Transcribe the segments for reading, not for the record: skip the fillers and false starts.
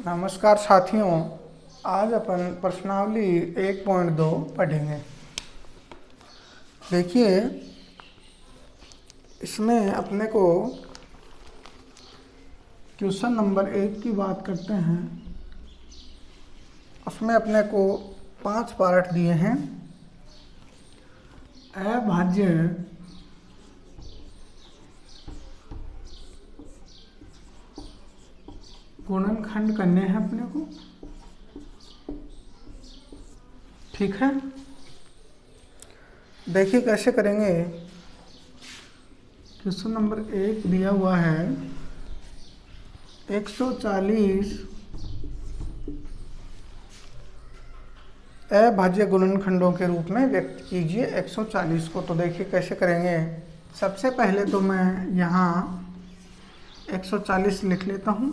नमस्कार साथियों, आज अपन प्रश्नावली 1.2 पढ़ेंगे। देखिए, इसमें अपने को क्वेश्चन नंबर 1 की बात करते हैं। उसमें अपने को 5 पार्ट दिए हैं। अभाज्य गुणनखंड करने हैं अपने को, ठीक है। देखिए कैसे करेंगे। क्वेश्चन नंबर 1 दिया हुआ है 140 अभाज्य गुणनखंडों के रूप में व्यक्त कीजिए 140 को। तो देखिए कैसे करेंगे। सबसे पहले तो मैं यहाँ 140 लिख लेता हूँ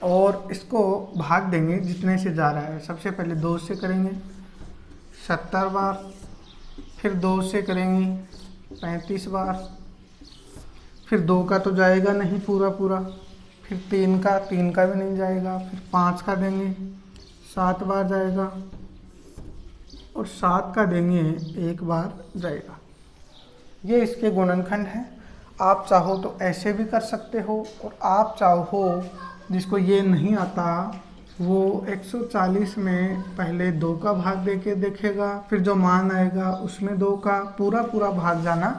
और इसको भाग देंगे जितने से जा रहा है। सबसे पहले 2 से करेंगे 70 बार, फिर 2 से करेंगे 35 बार, फिर 2 का तो जाएगा नहीं पूरा, फिर 3 का भी नहीं जाएगा, फिर 5 का देंगे 7 बार जाएगा और 7 का देंगे 1 बार जाएगा। ये इसके गुणनखंड हैं। आप चाहो तो ऐसे भी कर सकते हो और आप चाहो जिसको ये नहीं आता वो 140 में पहले 2 का भाग देके देखेगा, फिर जो मान आएगा उसमें 2 का पूरा भाग जाना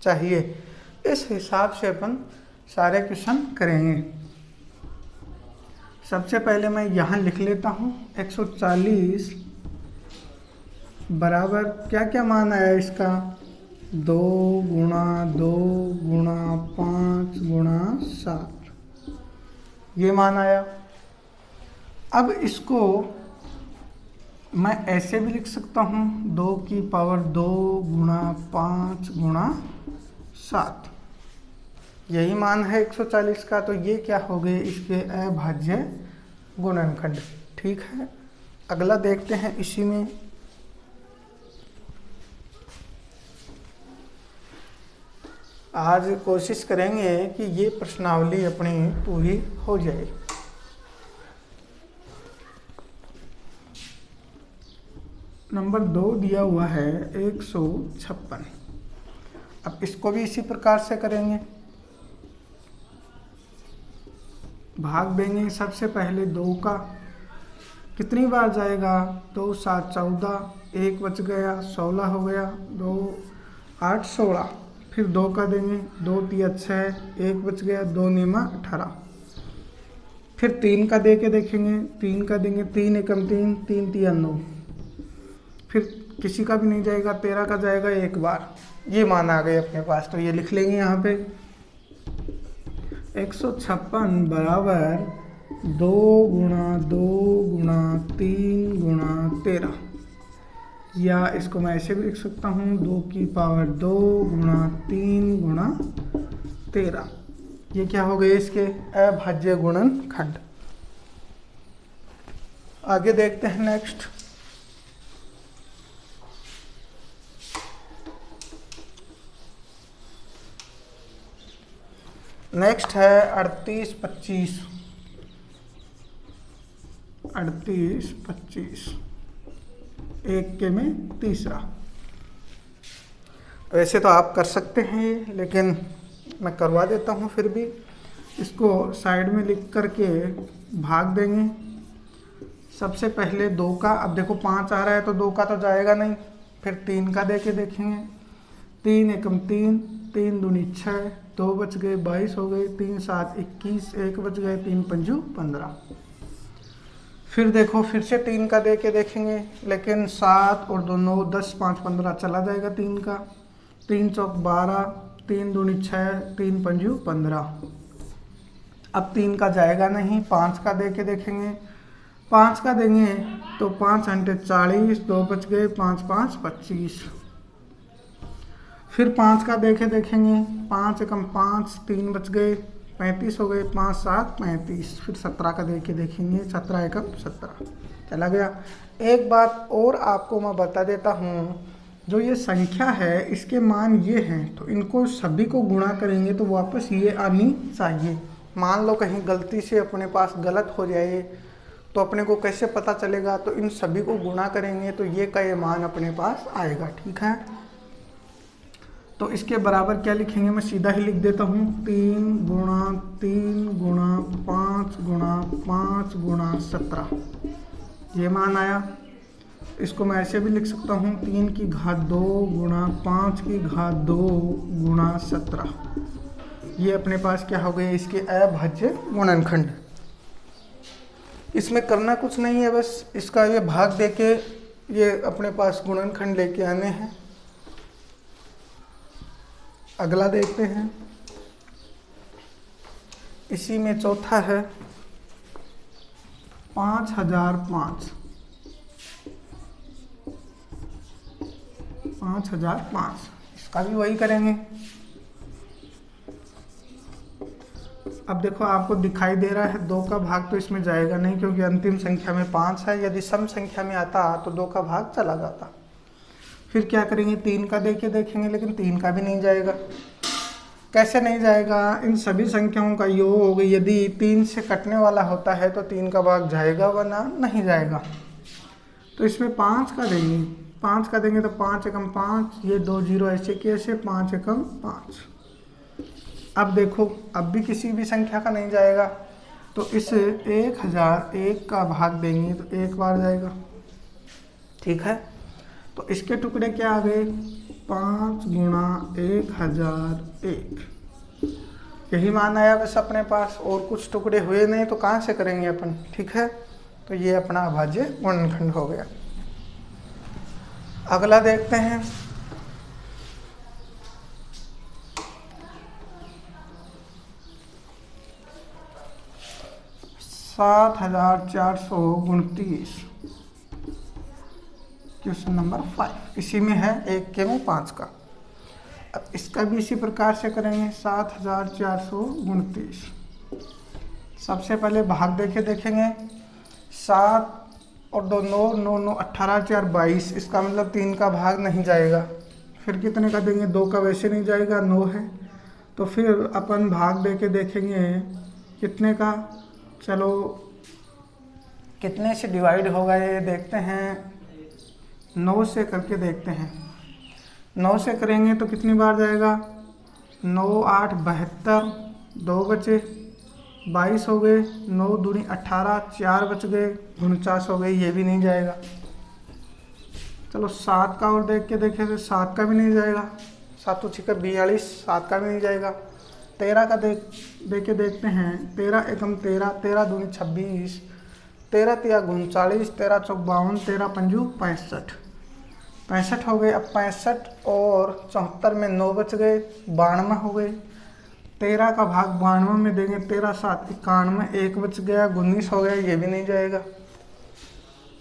चाहिए। इस हिसाब से अपन सारे क्वेश्चन करेंगे। सबसे पहले मैं यहाँ लिख लेता हूँ 140 बराबर क्या क्या मान आया इसका 2 गुणा 2 गुणा 5 गुणा 7, ये मान आया। अब इसको मैं ऐसे भी लिख सकता हूँ 2 की पावर 2 गुणा 5 गुणा 7, यही मान है 140 का। तो ये क्या हो गए इसके अभाज्य गुणनखंड, ठीक है। अगला देखते हैं इसी में। आज कोशिश करेंगे कि ये प्रश्नावली अपनी पूरी हो जाए। नंबर 2 दिया हुआ है 156। अब इसको भी इसी प्रकार से करेंगे। भाग देंगे सबसे पहले 2 का, कितनी बार जाएगा 2 7 14, 1 बच गया 16 हो गया, 2 8 16, फिर 2 का देंगे 2 3 6, 1 बच गया 2 9 18, फिर 3 का दे के देखेंगे 3 का देंगे 3 एकम 3 3 3 9, फिर किसी का भी नहीं जाएगा 13 का जाएगा 1 बार। ये मान आ गए अपने पास। तो ये लिख लेंगे यहाँ पे 156 बराबर 2 गुणा 2 गुणा 3 गुणा 13, या इसको मैं ऐसे भी लिख सकता हूँ 2 की पावर 2 गुणा 3 गुणा 13। ये क्या हो गए इसके अभाज्य गुणनखंड। आगे देखते हैं नेक्स्ट। नेक्स्ट है 38 25। 38 25 1 के में तीसरा। वैसे तो आप कर सकते हैं लेकिन मैं करवा देता हूँ। फिर भी इसको साइड में लिख करके भाग देंगे। सबसे पहले 2 का, अब देखो 5 आ रहा है तो 2 का तो जाएगा नहीं, फिर 3 का दे के देखेंगे 3 एकम 3 3 दूनी 6, 2 बच गए 22 हो गए, 3 7 21, 1 बच गए 3 पंजू 15। फिर देखो फिर से 3 का दे के देखेंगे, लेकिन 7 और 2 9 10 5 15 चला जाएगा 3 का, 3 चौक 12, 3 दूनी 6, 3 पंजू 15। अब 3 का जाएगा नहीं, 5 का दे के देखेंगे। 5 का देंगे तो 5 अंटे 40, 2 बच गए 5 5 25। फिर 5 का देखेंगे 5 एकम 5, 3 बच गए 35 हो गए, 5 7 35। फिर 17 का देके देखेंगे 17 एकम 17 चला गया। एक बात और आपको मैं बता देता हूँ, जो ये संख्या है इसके मान ये हैं, तो इनको सभी को गुणा करेंगे तो वापस ये आनी चाहिए। मान लो कहीं गलती से अपने पास गलत हो जाए तो अपने को कैसे पता चलेगा, तो इन सभी को गुणा करेंगे तो ये का ये मान अपने पास आएगा। ठीक है, तो इसके बराबर क्या लिखेंगे, मैं सीधा ही लिख देता हूँ 3 गुणा 3 गुणा 5 गुणा 5 गुणा 17, ये मान आया। इसको मैं ऐसे भी लिख सकता हूँ 3 की घात 2 गुणा 5 की घात 2 गुणा 17, ये अपने पास क्या हो गए, इसके अभाज्य गुणनखंड। इसमें करना कुछ नहीं है, बस इसका ये भाग देके ये अपने पास गुणनखंड लेके आने हैं। अगला देखते हैं, इसी में चौथा है 5005। 5005 इसका भी वही करेंगे। अब देखो आपको दिखाई दे रहा है 2 का भाग तो इसमें जाएगा नहीं क्योंकि अंतिम संख्या में 5 है। यदि सम संख्या में आता तो 2 का भाग चला जाता। फिर क्या करेंगे, 3 का देके देखेंगे, लेकिन 3 का भी नहीं जाएगा। कैसे नहीं जाएगा, इन सभी संख्याओं का योग यदि 3 से कटने वाला होता है तो 3 का भाग जाएगा वरना नहीं जाएगा। तो इसमें 5 का देंगे, 5 का देंगे तो 5 एकम 5, ये 2 0 ऐसे कैसे 5 एकम 5। अब देखो अब भी किसी भी संख्या का नहीं जाएगा, तो इस 1001 का भाग देंगे तो 1 बार जाएगा। ठीक है, तो इसके टुकड़े क्या आ गए, 5 गुणा 1001, यही मान आया बस अपने पास, और कुछ टुकड़े हुए नहीं तो कहाँ से करेंगे अपन। ठीक है, तो ये अपना अभाज्य गुणनखंड हो गया। अगला देखते हैं, सात 7429, क्वेश्चन नंबर 5 इसी में है, 1 के में 5 का। अब इसका भी इसी प्रकार से करेंगे, 7429। सबसे पहले भाग देके देखेंगे, 7 और 2 9 9 9 18 4 22, इसका मतलब 3 का भाग नहीं जाएगा। फिर कितने का देंगे, 2 का वैसे नहीं जाएगा, 9 है। तो फिर अपन भाग देके देखेंगे कितने का, चलो कितने से डिवाइड होगा ये देखते हैं, 9 से करके देखते हैं। 9 से करेंगे तो कितनी बार जाएगा, 9 8 72, 2 बचे, 22 हो गए, 9 दूनी 18, 4 बच गए, 49 हो गए, ये भी नहीं जाएगा। चलो 7 का और देख के देखें तो 7 का भी नहीं जाएगा, 7 छिका 42, 7 का भी नहीं जाएगा। 13 का देख के देखते हैं, 13 एकम 13, 13 दूनी 26, 13 तिया 39, 13 चौक 52, 13 पंजू 65, 65 हो गए। अब 65 और 74 में 9 बच गए, 92 हो गए। 13 का भाग 92 में देंगे, 13 7 91, 1 बच गया, 19 हो गया, ये भी नहीं जाएगा,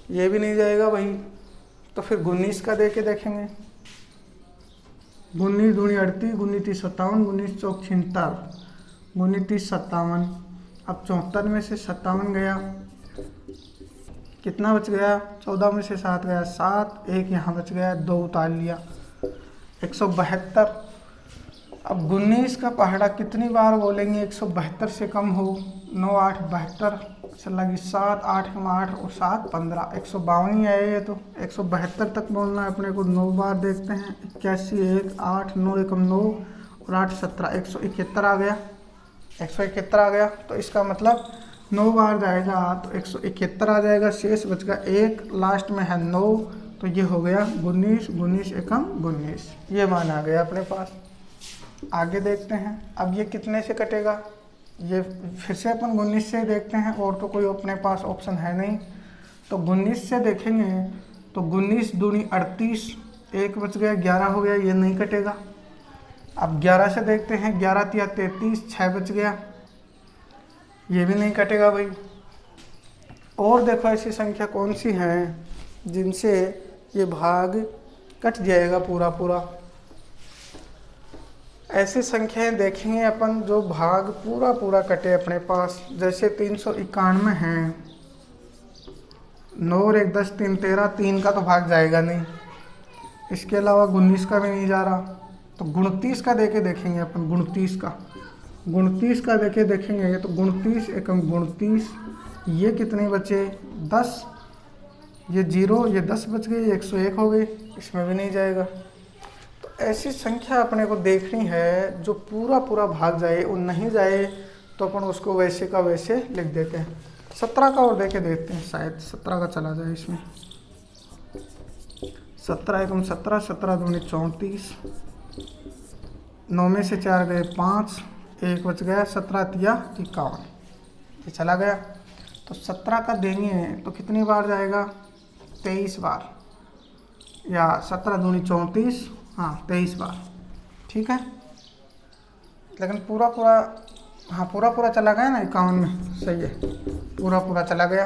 ये भी नहीं जाएगा भाई। तो फिर 19 का दे के देखेंगे, 19 दूनी 38, 19 30 57, 19 चौक 76, 19 30 57। अब 74 में से 57 गया, कितना बच गया, 14 में से 7 गया, 7, 1 यहाँ बच गया, 2 उतार लिया, 172। अब 19 का पहाड़ा कितनी बार बोलेंगे, 172 से कम हो, 9 8 72, चला गई 7, 8 कम 8 और 7 15, 152 ही आया ये तो। 172 तक बोलना है अपने को, 9 बार देखते हैं, 81 1 8 9 एकम 9 और 8 17, 171 आ गया, 171 आ गया। तो इसका मतलब 9 बार जाएगा तो 171 आ जाएगा, शेष बच गया 1, लास्ट में है 9, तो ये हो गया 19, 19 एकम 19, ये मान आ गया अपने पास। आगे देखते हैं, अब ये कितने से कटेगा, ये फिर से अपन 19 से देखते हैं, और तो कोई अपने पास ऑप्शन है नहीं। तो 19 से देखेंगे तो 19 दूनी 38, 1 बच गया, 11 हो गया, ये नहीं कटेगा। अब 11 से देखते हैं, 11 तिया 33, 6 बच गया, ये भी नहीं कटेगा भाई। और देखो ऐसी संख्या कौन सी है जिनसे ये भाग कट जाएगा पूरा पूरा। ऐसी संख्याएं देखेंगे अपन जो भाग पूरा पूरा कटे अपने पास, जैसे 391 है, 9 और 1 10 3 13, 3 का तो भाग जाएगा नहीं। इसके अलावा 19 का भी नहीं जा रहा, तो 29 का देके देखेंगे अपन, 29 का 29 का देखेंगे तो 29 एकम 29, ये कितने बचे 10, ये 0, ये 10 बच गए, 101 हो गए, इसमें भी नहीं जाएगा। तो ऐसी संख्या अपने को देखनी है जो पूरा पूरा भाग जाए और नहीं जाए तो अपन उसको वैसे का वैसे लिख देते हैं। 17 का और देके देखते हैं, शायद 17 का चला जाए इसमें। 17 एकम 17, 17 दूनी 34, 9 में से 4 गए 5, 1 बच गया, 17 तिया 51, ये चला गया। तो 17 का देंगे तो कितनी बार जाएगा 23 बार, या 17 दूनी 34, हाँ 23 बार, ठीक है। लेकिन पूरा पूरा, हाँ पूरा पूरा चला गया ना 51 में, सही है, पूरा पूरा चला गया,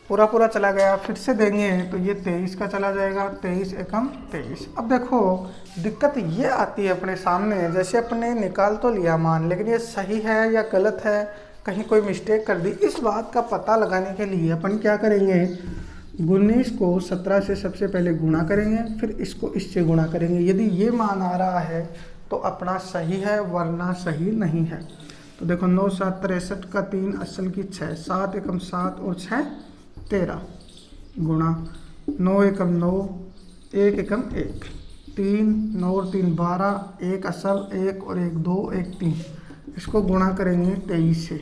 पूरा पूरा चला गया। फिर से देंगे तो ये 23 का चला जाएगा, 23 एकम 23। अब देखो दिक्कत ये आती है अपने सामने, जैसे अपने निकाल तो लिया मान, लेकिन ये सही है या गलत है, कहीं कोई मिस्टेक कर दी, इस बात का पता लगाने के लिए अपन क्या करेंगे, 19 को 17 से सबसे पहले गुणा करेंगे, फिर इसको इससे गुणा करेंगे। यदि ये मान आ रहा है तो अपना सही है, वरना सही नहीं है। तो देखो 9 7 63 का 3 असल की 6, 7 एकम 7 और 6 13, गुणा 9 एकम 9, 1 एकम 1, 3 9 और 3 12, 1 असल 1 और 1 2, 1 3, इसको गुणा करेंगे 23 से,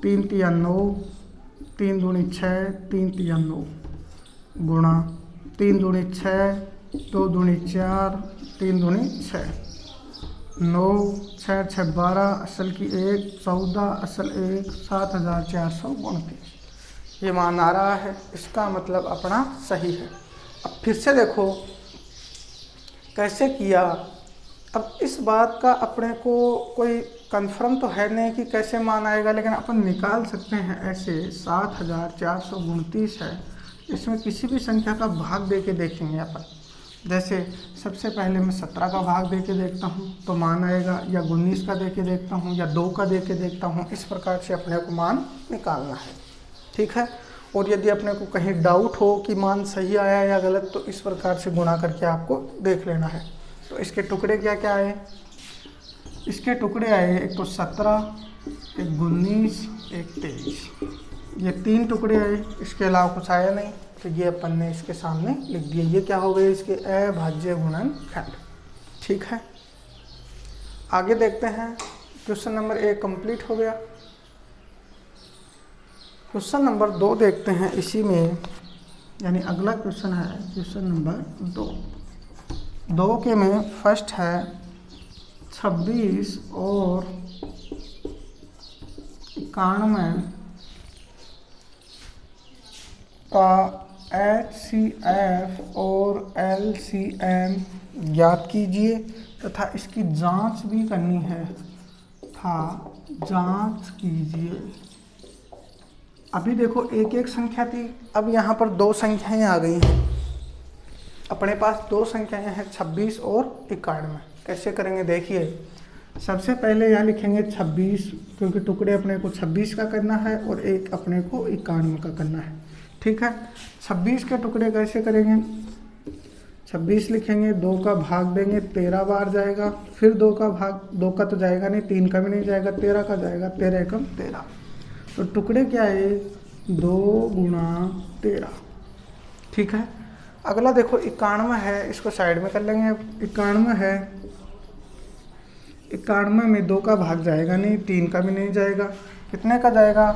3 तिया 9, 3 दूनी 6, 3 तिया 9, गुणा 3 दूनी 6, 2 दूनी 4, 3 दूनी 6, 9 6 6 12, असल की 1 14, असल 1, 7429, ये मान आ रहा है, इसका मतलब अपना सही है। अब फिर से देखो कैसे किया। अब इस बात का अपने को कोई कंफर्म तो है नहीं कि कैसे मान आएगा, लेकिन अपन निकाल सकते हैं ऐसे। 7429 है, इसमें किसी भी संख्या का भाग दे के देखेंगे अपन। जैसे सबसे पहले मैं 17 का भाग दे के देखता हूँ तो मान आएगा, या 19 का दे के देखता हूँ, या 2 का दे के देखता हूँ। इस प्रकार से अपने को मान निकालना है, ठीक है। और यदि अपने को कहीं डाउट हो कि मान सही आया या गलत, तो इस प्रकार से गुणा करके आपको देख लेना है। तो इसके टुकड़े क्या क्या आए, इसके टुकड़े आए, एक तो 17, एक 19, एक 23, ये 3 टुकड़े आए, इसके अलावा कुछ आया नहीं। तो ये अपन ने इसके सामने लिख दिए। ये क्या हो गए, इसके अभाज्य गुणनखंड, ठीक है। आगे देखते हैं, क्वेश्चन नंबर 1 कंप्लीट हो गया। क्वेश्चन नंबर 2 देखते हैं इसी में, यानी अगला क्वेश्चन है क्वेश्चन नंबर 2 के में फर्स्ट है 26 और 91 का HCF और LCM ज्ञात कीजिए तथा इसकी जांच भी करनी है, जांच कीजिए। अभी देखो एक एक संख्या थी, अब यहाँ पर 2 संख्याएं आ गई हैं। अपने पास 2 संख्याएं हैं 26 और 91। कैसे करेंगे देखिए। सबसे पहले यहाँ लिखेंगे 26, क्योंकि टुकड़े अपने को 26 का करना है और एक अपने को 91 का करना है, ठीक है। 26 के टुकड़े कैसे करेंगे, 26 लिखेंगे, 2 का भाग देंगे, 13 बार जाएगा, फिर 2 का भाग, 2 का तो जाएगा नहीं, 3 का भी नहीं जाएगा, 13 का जाएगा, 13 एकम 13। तो टुकड़े क्या है 2 गुणा 13, ठीक है। अगला देखो 91 है, इसको साइड में कर लेंगे। 91 है, 91 में 2 का भाग जाएगा नहीं, 3 का भी नहीं जाएगा, कितने का जाएगा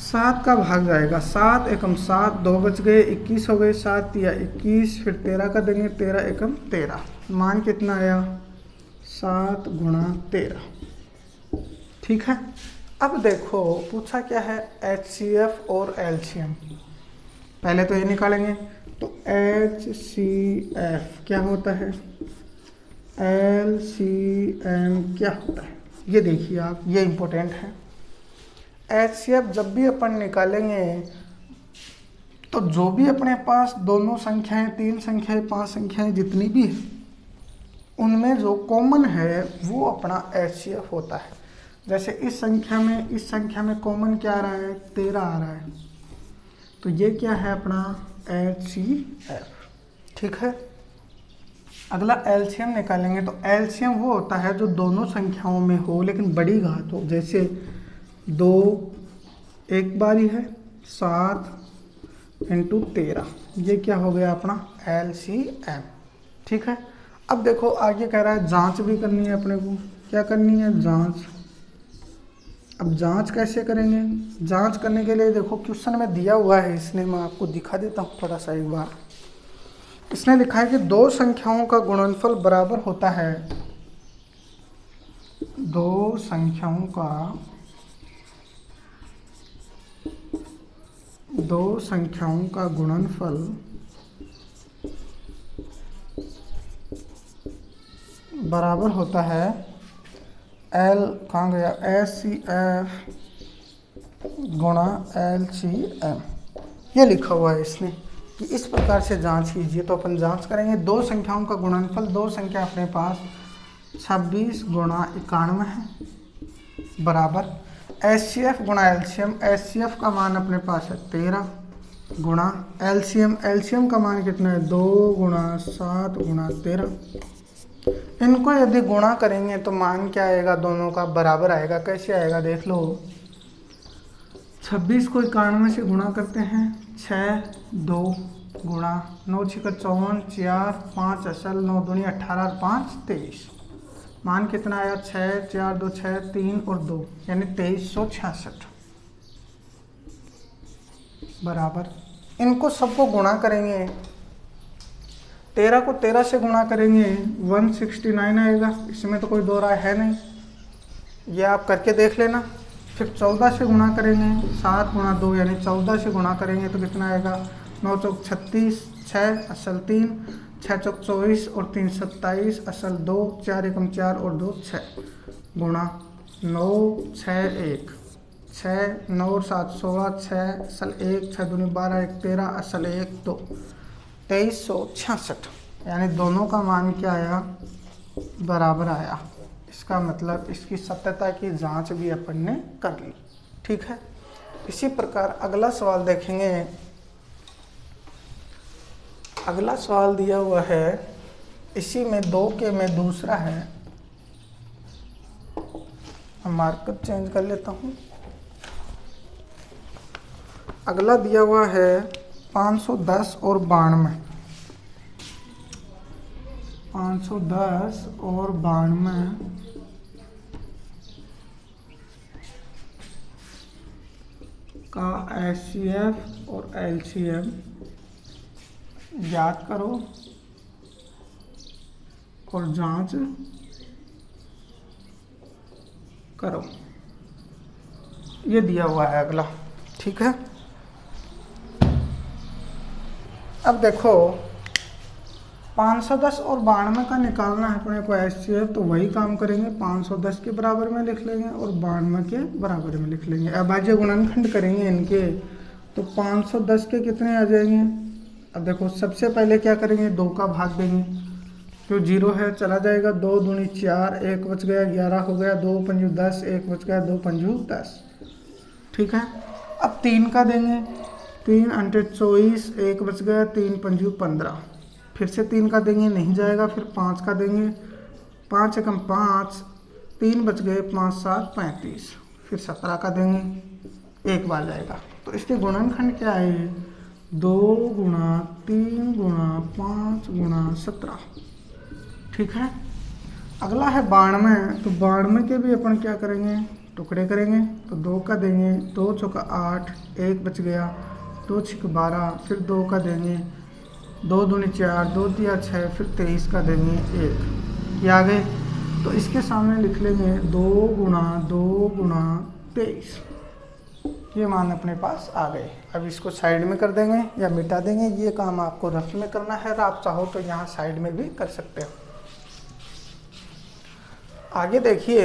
7 का भाग जाएगा, 7 एकम 7, 2 बच गए, 21 हो गए, 7 या 21, फिर 13 का देंगे, 13 एकम 13। मान कितना आया 7 गुणा 13, ठीक है। अब देखो पूछा क्या है HCF और LCM। पहले तो ये निकालेंगे, तो HCF क्या होता है, LCM क्या होता है, ये देखिए आप, ये इम्पोर्टेंट है। HCF जब भी अपन निकालेंगे तो जो भी अपने पास दोनों संख्याएं, 3 संख्याएं, 5 संख्याएं जितनी भी है, उनमें जो कॉमन है वो अपना HCF होता है। जैसे इस संख्या में कॉमन क्या आ रहा है 13 आ रहा है, तो ये क्या है अपना HCF, ठीक है। अगला एलसीएम निकालेंगे। तो एलसीएम वो होता है जो दोनों संख्याओं में हो लेकिन बड़ी घात हो। जैसे 2 एक बारी है, 7 × 13, ये क्या हो गया अपना एलसीएम। ठीक है। अब देखो आगे कह रहा है जांच भी करनी है अपने को। क्या करनी है? जांच। अब जांच कैसे करेंगे? जांच करने के लिए देखो क्वेश्चन में दिया हुआ है, इसने मैं आपको दिखा देता हूँ थोड़ा सा एक बार। इसने लिखा है कि दो संख्याओं का गुणनफल बराबर होता है, दो संख्याओं का गुणनफल बराबर होता है एल, कहाँ गया, HCF गुणा LCM। ये लिखा हुआ है इसने कि इस प्रकार से जांच कीजिए। तो अपन जांच करेंगे। दो संख्याओं का गुणनफल, दो संख्या अपने पास 26 गुणा 91 है बराबर HCF गुणा LCM। HCF का मान अपने पास है 13 गुणा LCM। LCM का मान कितना है? 2 गुणा 7 गुणा 13। इनको यदि गुणा करेंगे तो मान क्या आएगा? दोनों का बराबर आएगा। कैसे आएगा देख लो। 26 को 91 से गुणा करते हैं, 6 2 गुणा 9 6 54 4 5 असल 9 दूनी 18 और 5 23। मान कितना आया? 6 4 2 6 3 और 2 यानी 2366 बराबर। इनको सबको गुणा करेंगे। 13 को 13 से गुणा करेंगे 169 आएगा। इसमें तो कोई दो राय है नहीं, ये आप करके देख लेना। फिर 14 से गुणा करेंगे, 7 गुणा 2 यानी 14 से गुणा करेंगे तो कितना आएगा? 9 चौक 36, 6 असल 3, 6 चौक 24 और 3 27 असल 2, 4 एकम 4 और 2 6 गुणा 9 6 1 6 9 और 7 16 6 असल 1 6 दूनी 12 1 13 असल 1 2 2366 यानी दोनों का मान क्या आया? बराबर आया। इसका मतलब इसकी सत्यता की जांच भी अपन ने कर ली। ठीक है। इसी प्रकार अगला सवाल देखेंगे। अगला सवाल दिया हुआ है, इसी में 2 के में दूसरा है। हम मार्कर चेंज कर लेता हूँ। अगला दिया हुआ है 510 और 92। 510 और 92 का HCF और LCM याद करो और जांच करो। ये दिया हुआ है अगला। ठीक है। अब देखो 510 और 92 का निकालना है अपने को HCF, तो वही काम करेंगे। 510 के बराबर में लिख लेंगे और 92 के बराबर में लिख लेंगे। अभाज्य गुणनखंड करेंगे इनके, तो 510 के कितने आ जाएंगे? अब देखो सबसे पहले क्या करेंगे? 2 का भाग देंगे, जो 0 है चला जाएगा। 2 दूनी 4, 1 बच गया, 11 हो गया, 2 पंजू 10, 1 बच गया, 2 पंजू 10। ठीक है। अब 3 का देंगे, 3 अंटे 24, 1 बच गया, 3 पंजू 15। फिर से 3 का देंगे, नहीं जाएगा। फिर 5 का देंगे, 5 एकम 5, 3 बच गए, 5 7 35। फिर 17 का देंगे, 1 बार जाएगा। तो इसके गुणनखंड क्या है? 2 गुणा 3 गुणा 5 गुणा 17। ठीक है। अगला है 92। तो 92 के भी अपन क्या करेंगे? टुकड़े करेंगे। तो 2 का देंगे, 2 चौका 8, 1 बच गया, 2 6 12। फिर 2 का देंगे, 2 दूनी 4, 2 दिया 6। फिर 23 का देंगे 1। ये आ गए। तो इसके सामने लिख लेंगे 2 गुणा 2 गुणा 23। ये मान अपने पास आ गए। अब इसको साइड में कर देंगे या मिटा देंगे। ये काम आपको रफ में करना है, और आप चाहो तो यहाँ साइड में भी कर सकते हो। आगे देखिए,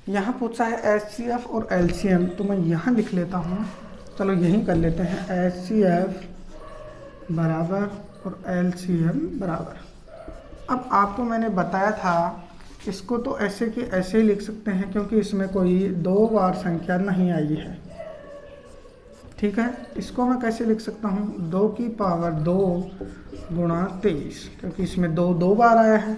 यहाँ पूछा है HCF और LCM, तो मैं यहाँ लिख लेता हूँ। चलो यही कर लेते हैं, HCF बराबर और LCM बराबर। अब आपको मैंने बताया था, इसको तो ऐसे कि ऐसे ही लिख सकते हैं, क्योंकि इसमें कोई 2 बार संख्या नहीं आई है। ठीक है, इसको मैं कैसे लिख सकता हूँ, 2 की पावर 2 गुणा 23, क्योंकि इसमें 2 2 बार आया है।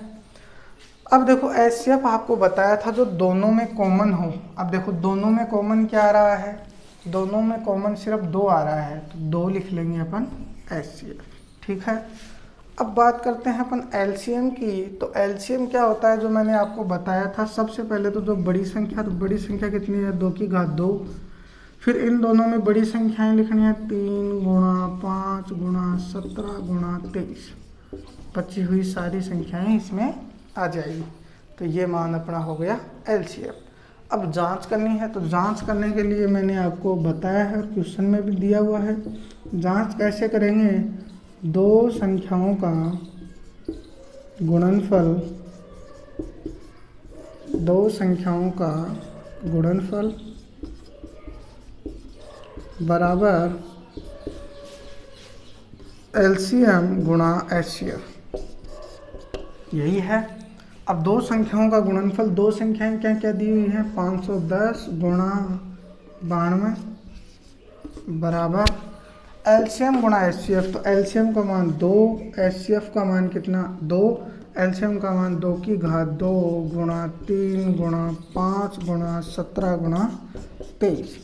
अब देखो एचसीएफ आपको बताया था जो दोनों में कॉमन हो। अब देखो दोनों में कॉमन क्या आ रहा है, दोनों में कॉमन सिर्फ 2 आ रहा है, तो 2 लिख लेंगे अपन एचसीएफ। ठीक है, अब बात करते हैं अपन एलसीएम की। तो एलसीएम क्या होता है, जो मैंने आपको बताया था, सबसे पहले तो जो बड़ी संख्या, तो बड़ी संख्या कितनी है, 2 की घात 2। फिर इन दोनों में बड़ी संख्याएं लिखनी है, 3 गुणा 5 गुणा 17 गुणा 23, बची हुई सारी संख्याएं इसमें आ जाएगी। तो ये मान अपना हो गया एलसीएम। अब जांच करनी है, तो जांच करने के लिए मैंने आपको बताया है और क्वेश्चन में भी दिया हुआ है। जांच कैसे करेंगे, 2 संख्याओं का गुणनफल, 2 संख्याओं का गुणनफल बराबर एलसीएम गुणा एचसीएफ, यही है। अब 2 संख्याओं का गुणनफल, 2 संख्याएं क्या क्या दी हुई हैं, 510 गुणा 92 बराबर एलसीएम गुणा एचसीएफ। तो एलसीएम का मान 2, एचसीएफ का मान कितना, 2, एलसीएम का मान 2 की घात 2 गुणा 3 गुणा 5 गुणा 17 गुणा 23।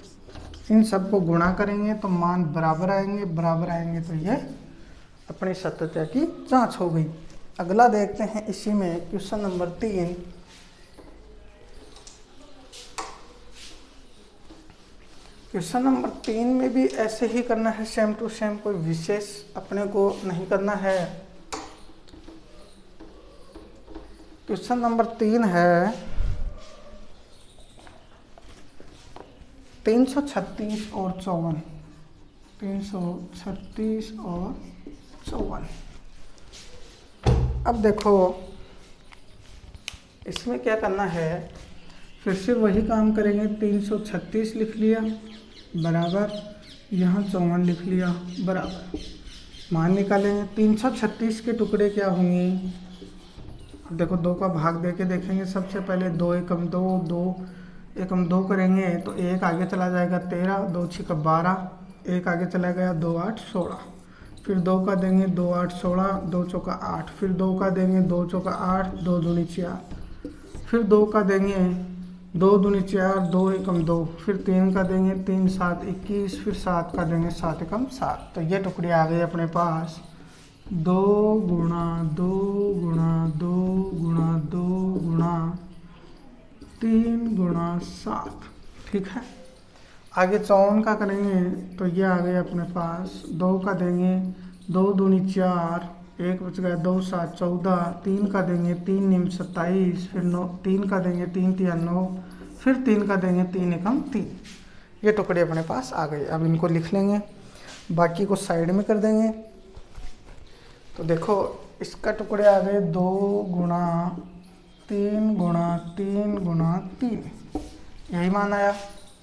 इन सबको गुणा करेंगे तो मान बराबर आएंगे, बराबर आएंगे तो ये अपनी सत्यता की जांच हो गई। अगला देखते हैं इसी में क्वेश्चन नंबर 3। क्वेश्चन नंबर 3 में भी ऐसे ही करना है, सेम टू सेम, कोई विशेष अपने को नहीं करना है। क्वेश्चन नंबर 3 है 336 और 54, 336 और 54। अब देखो इसमें क्या करना है, फिर से वही काम करेंगे। 336 लिख लिया बराबर, यहाँ 54 लिख लिया बराबर, मान निकालेंगे। 336 के टुकड़े क्या होंगे, अब देखो 2 का भाग दे के देखेंगे। सबसे पहले 2 एकम 2, 2 एकम 2 करेंगे तो 1 आगे चला जाएगा 13, 2 छिका 12, 1 आगे चला गया 2 8 16। फिर 2 का देंगे 2 8 16, 2 चौका 8, फिर 2 का देंगे 2 चौका 8, 2 दूनी 4, फिर 2 का देंगे 2 दूनी 4, 2 एकम 2, फिर 3 का देंगे 3 7 21, फिर 7 का देंगे 7 एकम 7। तो ये टुकड़े आ गए अपने पास 2 गुणा 2 गुणा 2 गुणा 2 गुणा 3 गुणा 7। ठीक है, आगे 54 का करेंगे तो ये आ गए अपने पास, 2 का देंगे 2 दूनी 4, 1 बच गया 2 7 14, 3 का देंगे 3 निम 27, फिर 9, 3 का देंगे 3 3 9, फिर 3 का देंगे 3 एकम 3। ये टुकड़े अपने पास आ गए। अब इनको लिख लेंगे, बाकी को साइड में कर देंगे। तो देखो इसका टुकड़े आ गए 2 गुणा 3 गुणा 3 गुणा 3, यही मान आया।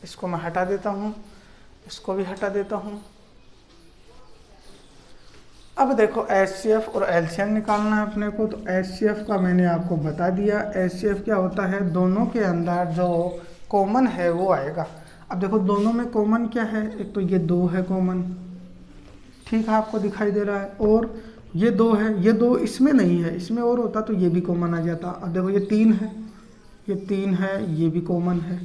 इसको मैं हटा देता हूँ, इसको भी हटा देता हूँ। अब देखो एचसीएफ और एलसीएम निकालना है अपने को। तो एचसीएफ का मैंने आपको बता दिया। एचसीएफ क्या होता है, दोनों के अंदर जो कॉमन है वो आएगा। अब देखो दोनों में कॉमन क्या है, एक तो ये 2 है कॉमन, ठीक है आपको दिखाई दे रहा है, और ये 2 है, ये 2 इसमें नहीं है, इसमें और होता तो ये भी कॉमन आ जाता। अब देखो ये 3 है, ये 3 है, ये भी कॉमन है।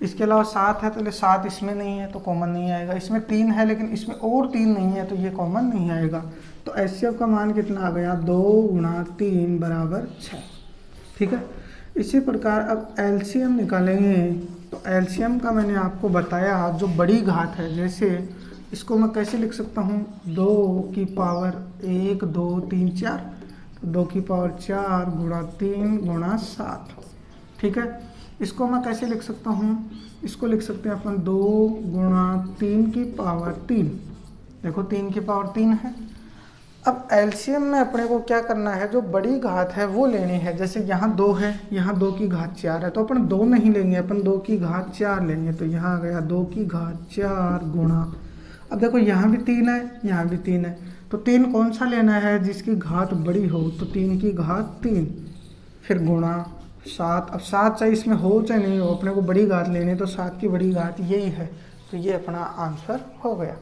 इसके अलावा 7 है, तो 7 इसमें नहीं है तो कॉमन नहीं आएगा। इसमें 3 है लेकिन इसमें और 3 नहीं है तो ये कॉमन नहीं आएगा। तो एचसीएफ का मान कितना आ गया, 2 गुणा 3 बराबर 6। ठीक है, इसी प्रकार अब एलसीएम निकालेंगे। तो एलसीएम का मैंने आपको बताया जो बड़ी घात है, जैसे इसको मैं कैसे लिख सकता हूँ, 2 की पावर 1 2 3 4, तो 2 की पावर 4 गुणा 3 गुणा 7। ठीक है, इसको मैं कैसे लिख सकता हूँ, इसको लिख सकते हैं अपन 2 गुणा 3 की पावर 3। देखो 3 की पावर 3 है। अब एलसीएम में अपने को क्या करना है, जो बड़ी घात है वो लेनी है। जैसे यहाँ 2 है, यहाँ 2 की घात 4 है, तो अपन 2 नहीं लेंगे, अपन 2 की घात 4 लेंगे। तो यहाँ आ गया 2 की घात 4 गुणा, अब देखो यहाँ भी 3 है, यहाँ भी 3 है, तो 3 कौन सा लेना है, जिसकी घात बड़ी हो। तो 3 की घात 3, फिर गुणा 7। अब 7 चाहे इसमें हो चाहे नहीं हो, अपने को बड़ी घात लेनी है, तो 7 की बड़ी घात यही है, तो ये अपना आंसर हो गया।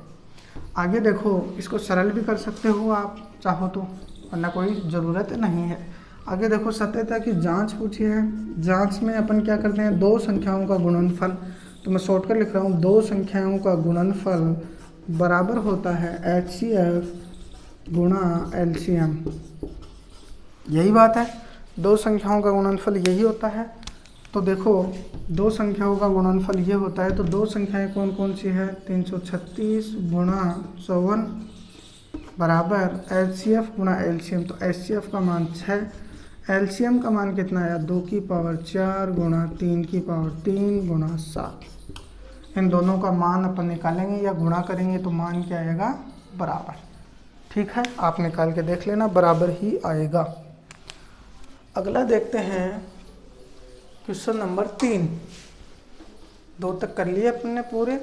आगे देखो, इसको सरल भी कर सकते हो आप चाहो तो, वरना कोई ज़रूरत नहीं है। आगे देखो, सत्यता की जांच पूछी है। जांच में अपन क्या करते हैं, दो संख्याओं का गुणनफल, तो मैं शॉर्टकट लिख रहा हूँ, दो संख्याओं का गुणनफल बराबर होता है HCF गुणा LCM। यही बात है, दो संख्याओं का गुणनफल यही होता है। तो देखो, दो संख्याओं का गुणनफल ये होता है, तो दो संख्याएं कौन कौन सी है, 336 गुणा 54 बराबर HCF गुणा LCM। तो HCF का मान 6, LCM का मान कितना आया, 2 की पावर 4 गुणा 3 की पावर 3 गुणा 7। इन दोनों का मान अपन निकालेंगे या गुणा करेंगे तो मान क्या आएगा, बराबर। ठीक है, आप निकाल के देख लेना, बराबर ही आएगा। अगला देखते हैं क्वेश्चन नंबर 3। 2 तक कर लिए अपने पूरे।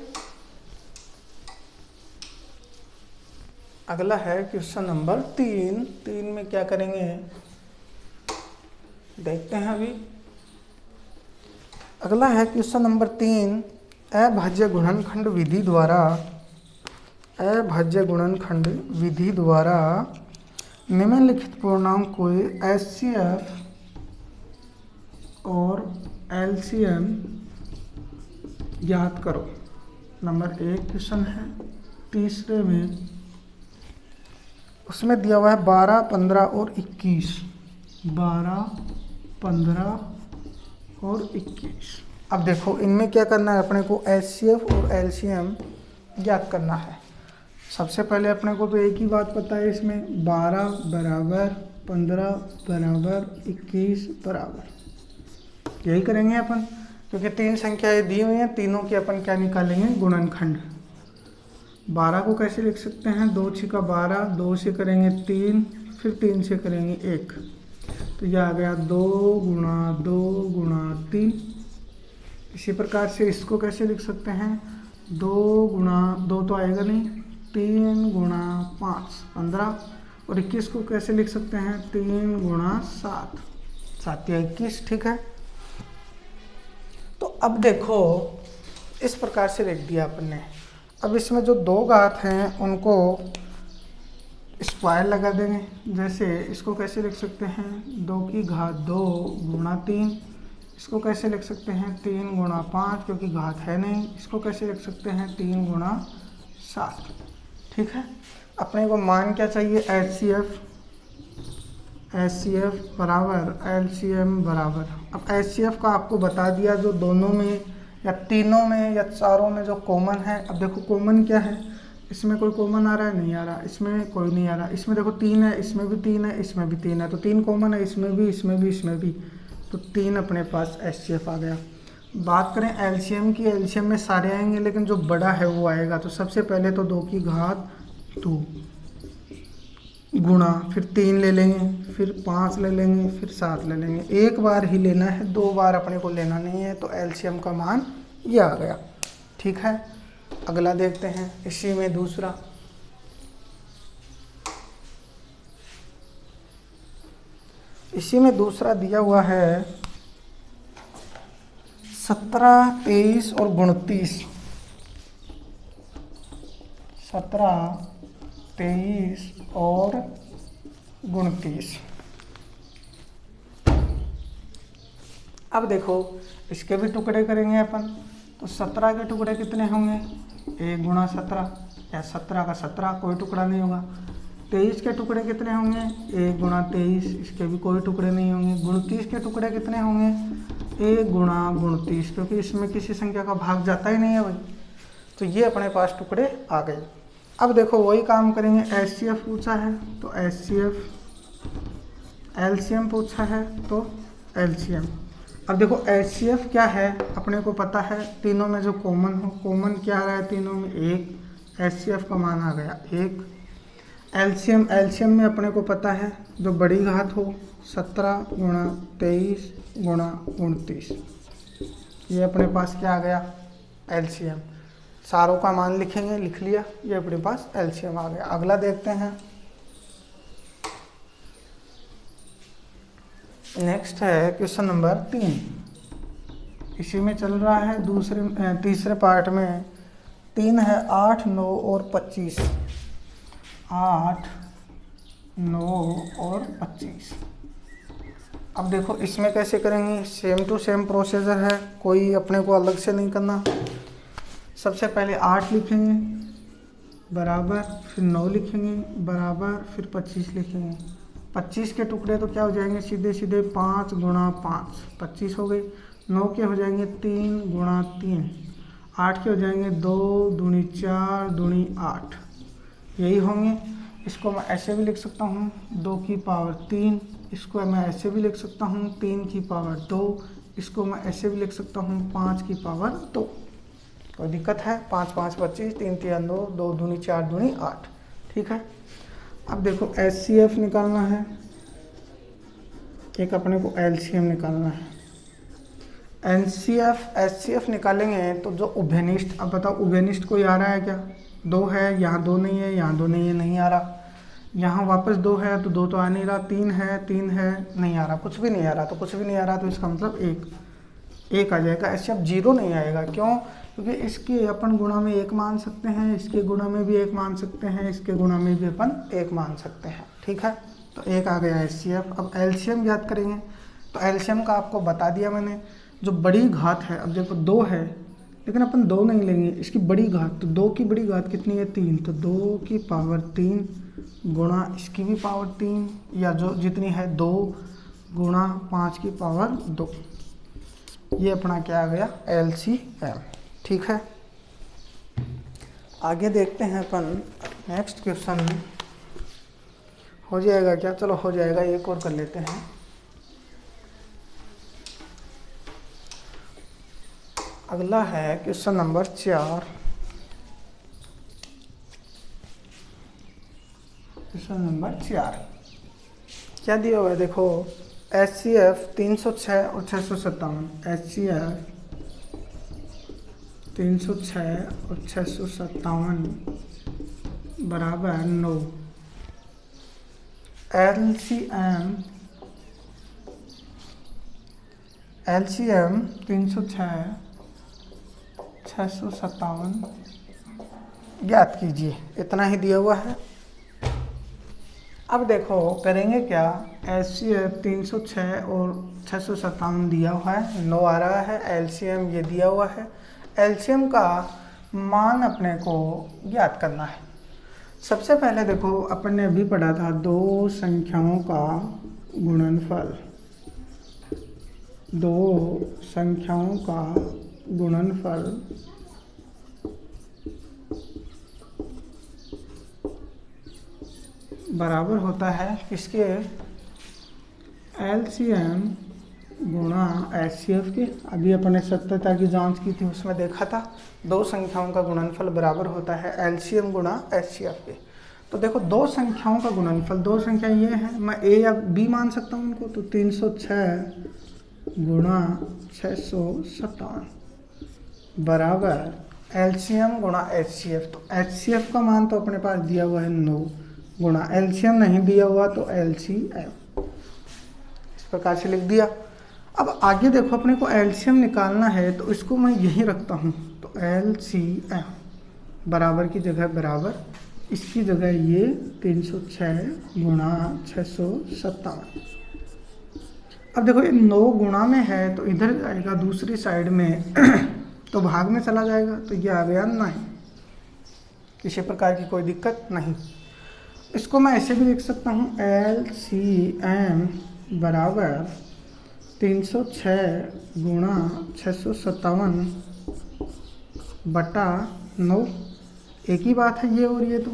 अगला है क्वेश्चन नंबर 3। 3 में क्या करेंगे देखते हैं अभी। अगला है क्वेश्चन नंबर 3। अभाज्य गुणनखंड विधि द्वारा निम्नलिखित पूर्णांक को HCF और LCM ज्ञात करो। नंबर 1 क्वेश्चन है। तीसरे में उसमें दिया हुआ है 12, 15 और 21। 12, 15 और 21। अब देखो, इनमें क्या करना है अपने को, HCF और LCM ज्ञात करना है। सबसे पहले अपने को तो एक ही बात पता है, इसमें 12 बराबर 15 बराबर 21 बराबर, यही करेंगे अपन, क्योंकि 3 संख्याएं दी हुई हैं, तीनों की अपन क्या निकालेंगे, गुणनखंड। 12 को कैसे लिख सकते हैं, 2 छिका 12, 2 से करेंगे 3, फिर 3 से करेंगे 1, तो यह आ गया 2 गुणा 2 गुणा 3। इसी प्रकार से इसको कैसे लिख सकते हैं, 2 गुणा 2 तो आएगा नहीं, 3 गुणा 5 15, और 21 को कैसे लिख सकते हैं, 3 गुणा 7 7 या 21। ठीक है, तो अब देखो इस प्रकार से लिख दिया अपन ने। अब इसमें जो 2 घात हैं उनको स्क्वायर लगा देंगे। जैसे इसको कैसे लिख सकते हैं, 2 की घात 2 गुणा 3। इसको कैसे लिख सकते हैं, 3 गुणा 5, क्योंकि घात है नहीं। इसको कैसे लिख सकते हैं, 3 गुणा 7। ठीक है, अपने को मान क्या चाहिए, HCF बराबर LCM बराबर। अब HCF का आपको बता दिया, जो दोनों में या तीनों में या चारों में जो कॉमन है। अब देखो कॉमन क्या है, इसमें कोई कॉमन आ रहा है, नहीं आ रहा, इसमें कोई नहीं आ रहा, इसमें देखो 3 है, इसमें भी 3 है, इसमें भी 3 है, तो 3 कॉमन है, इसमें भी, इसमें भी, इसमें भी, तो 3 अपने पास HCF आ गया। बात करें LCM की, LCM में सारे आएंगे, लेकिन जो बड़ा है वो आएगा। तो सबसे पहले तो 2 की घात 2 गुणा, फिर 3 ले लेंगे, फिर 5 ले लेंगे, फिर 7 ले लेंगे। एक बार ही लेना है, 2 बार अपने को लेना नहीं है। तो LCM का मान ये आ गया। ठीक है, अगला देखते हैं। इसी में दूसरा, दिया हुआ है 17, 23 और 29। 17, 23 और 29। अब देखो इसके भी टुकड़े करेंगे अपन। तो 17 के टुकड़े कितने होंगे, 1 गुणा 17, या 17 का 17, कोई टुकड़ा नहीं होगा। 23 के टुकड़े कितने होंगे, 1 गुणा 23, इसके भी कोई टुकड़े नहीं होंगे। 29 के टुकड़े कितने होंगे, 1 गुणा 29, क्योंकि इसमें किसी संख्या का भाग जाता ही नहीं है भाई। तो ये अपने पास टुकड़े आ गए। अब देखो वही काम करेंगे। HCF पूछा है तो HCF, LCM पूछा है तो LCM। अब देखो HCF क्या है अपने को पता है, तीनों में जो कॉमन हो, कॉमन क्या आ रहा है तीनों में, 1। HCF का मान आ गया 1। LCM में अपने को पता है जो बड़ी घात हो, 17 गुणा 23 गुणा 29, ये अपने पास क्या आ गया, LCM। सारों का मान लिखेंगे, लिख लिया, ये अपने पास LCM आ गया। अगला देखते हैं। नेक्स्ट है क्वेश्चन नंबर 3। इसी में चल रहा है तीसरे पार्ट में 3 है 8, 9 और 25, 8, 9 और 25। अब देखो इसमें कैसे करेंगे, सेम टू सेम प्रोसीजर है, कोई अपने को अलग से नहीं करना। सबसे पहले 8 लिखेंगे बराबर, फिर 9 लिखेंगे बराबर, फिर 25 लिखेंगे। 25 के टुकड़े तो क्या हो जाएंगे, सीधे सीधे 5 गुणा 5, 25 हो गई। 9 के हो जाएंगे 3 गुणा 3, 8 के हो जाएंगे 2 दूनी 4 दूनी 8, यही होंगे। इसको मैं ऐसे भी लिख सकता हूँ 2 की पावर 3, इसको मैं ऐसे भी लिख सकता हूँ 3 की पावर 2, इसको मैं ऐसे भी लिख सकता हूँ 5 की पावर 2। कोई दिक्कत है? 5 5 25, 3 3 9, 2 दूनी 4 दूनी 8, ठीक है। अब देखो HCF निकालना है, एक अपने को LCM निकालना है। NCF HCF निकालेंगे तो जो उभयनिष्ठ, अब बताओ उभयनिष्ठ कोई आ रहा है क्या? 2 है, यहाँ 2 नहीं है, यहाँ 2 नहीं है, नहीं आ रहा। यहाँ वापस 2 है तो 2 तो आ नहीं रहा, 3 है नहीं आ रहा, कुछ भी नहीं आ रहा, तो कुछ भी नहीं आ रहा तो इसका मतलब 1 आ जाएगा। HCF 0 नहीं आएगा, क्यों? क्योंकि इसके अपन गुणा में 1 मान सकते हैं, इसके गुणा में भी 1 मान सकते हैं, इसके गुणा में भी अपन 1 मान सकते हैं, ठीक है। तो 1 आ गया HCF। अब LCM याद करेंगे, तो LCM का आपको बता दिया मैंने, जो बड़ी घात है। अब देखो 2 है, लेकिन अपन 2 नहीं लेंगे, इसकी बड़ी घात, तो 2 की बड़ी घात कितनी है? 3, तो 2 की पावर 3 गुणा इसकी भी पावर 3, या जो जितनी है 2 गुणा 5 की पावर 2, ये अपना क्या आ गया? LCM, ठीक है। आगे देखते हैं अपन, नेक्स्ट क्वेश्चन हो जाएगा क्या? चलो हो जाएगा, एक और कर लेते हैं। अगला है क्वेश्चन नंबर 4। क्वेश्चन नंबर 4 क्या दिया हुआ है? देखो HCF 306 और 657, HCF 306 और 657 बराबर 9। LCM 306 657 ज्ञात कीजिए, इतना ही दिया हुआ है। अब देखो करेंगे क्या, HCF 306 और 657 दिया हुआ है, 9 आ रहा है, LCM ये दिया हुआ है। LCM का मान अपने को ज्ञात करना है। सबसे पहले देखो अपन ने अभी पढ़ा था दो संख्याओं का गुणनफल, दो संख्याओं का गुणनफल बराबर होता है किसके? LCM गुणा HCF के। अभी अपन ने सत्यता की जांच की थी, उसमें देखा था दो संख्याओं का गुणनफल बराबर होता है LCM गुणा HCF के। तो देखो दो संख्याओं का गुणनफल, दो संख्या ये है, मैं A या B मान सकता हूँ उनको, तो 306 गुणा 657 बराबर LCM गुणा HCF। तो HCF का मान तो अपने पास दिया हुआ है 9 गुणा LCM नहीं दिया हुआ तो LCM, इस प्रकार से लिख दिया। अब आगे देखो अपने को LCM निकालना है तो इसको मैं यही रखता हूँ, तो LCM बराबर की जगह बराबर, इसकी जगह ये 306 गुणा 657। अब देखो ये 9 गुणा में है तो इधर जाएगा दूसरी साइड में तो भाग में चला जाएगा, तो ये आ गया 9, किसी प्रकार की कोई दिक्कत नहीं। इसको मैं ऐसे भी लिख सकता हूँ LCM बराबर 306 गुणा 657 बटा 9, एक ही बात है ये और ये। तो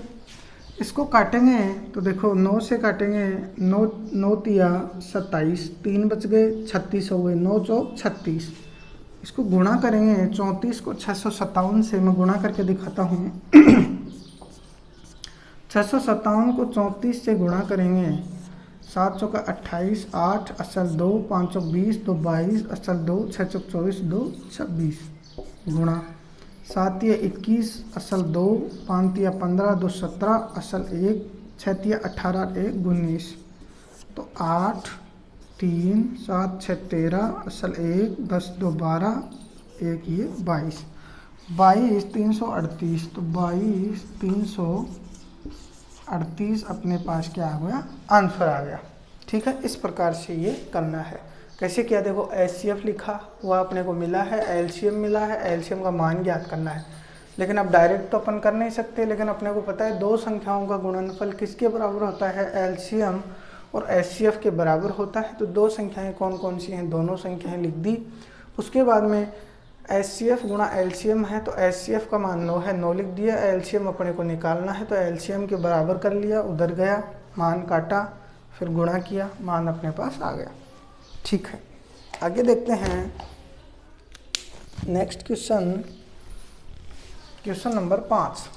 इसको काटेंगे तो देखो 9 से काटेंगे, 9 तिया 27, 3 बच गए, 36 हो गए, 9 चौक 36। इसको गुणा करेंगे 34 को 657 से, मैं गुणा करके दिखाता हूँ 657 को 34 से गुणा करेंगे, 7 चौका 28, 8 असल 2, 5 चौक 20, 2 22 असल 2, 6 चौक 24, 2 26 गुणा 7 तिया 21 असल 2, 5 तिया 15, 2 17 असल 1, 6 तिया 18, 1 19। तो 8 3 7 6 13 असल 1, 10 2 12, 1 ये 22 22,338, तो 22,338 अपने पास क्या आ गया, आंसर आ गया। ठीक है, इस प्रकार से ये करना है। कैसे किया, देखो HCF लिखा, वह अपने को मिला है, LCM मिला है, LCM का मान ज्ञात करना है। लेकिन अब डायरेक्ट तो अपन कर नहीं सकते, लेकिन अपने को पता है दो संख्याओं का गुणनफल किसके बराबर होता है, LCM और HCF के बराबर होता है। तो दो संख्याएं कौन कौन सी हैं, दोनों संख्याएं लिख दी। उसके बाद में HCF गुणा LCM है, तो HCF का मान 9 है, 9 लिख दिया। LCM अपने को निकालना है, तो LCM के बराबर कर लिया, उधर गया, मान काटा, फिर गुणा किया, मान अपने पास आ गया। ठीक है, आगे देखते हैं नेक्स्ट क्वेश्चन, क्वेश्चन नंबर 5।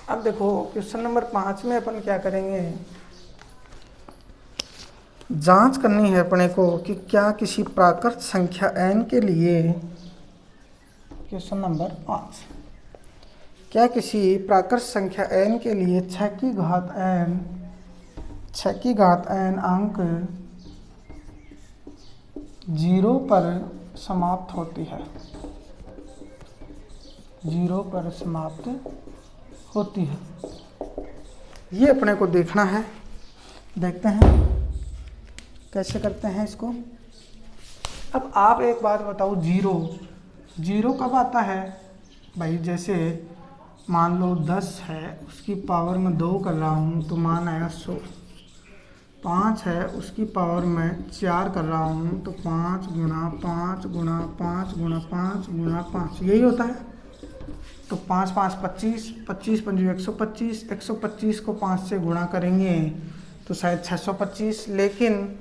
अब देखो क्वेश्चन नंबर 5 में अपन क्या करेंगे, जांच करनी है अपने को कि क्या किसी प्राकृत संख्या n के लिए, क्वेश्चन नंबर 5, क्या किसी प्राकृत संख्या n के लिए 6 की घात n अंक 0 पर समाप्त होती है, 0 पर समाप्त होती है। ये अपने को देखना है, देखते हैं कैसे करते हैं इसको। अब आप एक बात बताओ, जीरो कब आता है भाई, जैसे मान लो 10 है, उसकी पावर में 2 कर रहा हूँ तो मान आया 100। 5 है, उसकी पावर में 4 कर रहा हूँ तो 5 गुणा 5 गुणा 5 गुणा 5 गुणा 5, यही होता है। तो 5 5 25, 25 पंजे 125, 125 को 5 से गुणा करेंगे तो शायद 625, लेकिन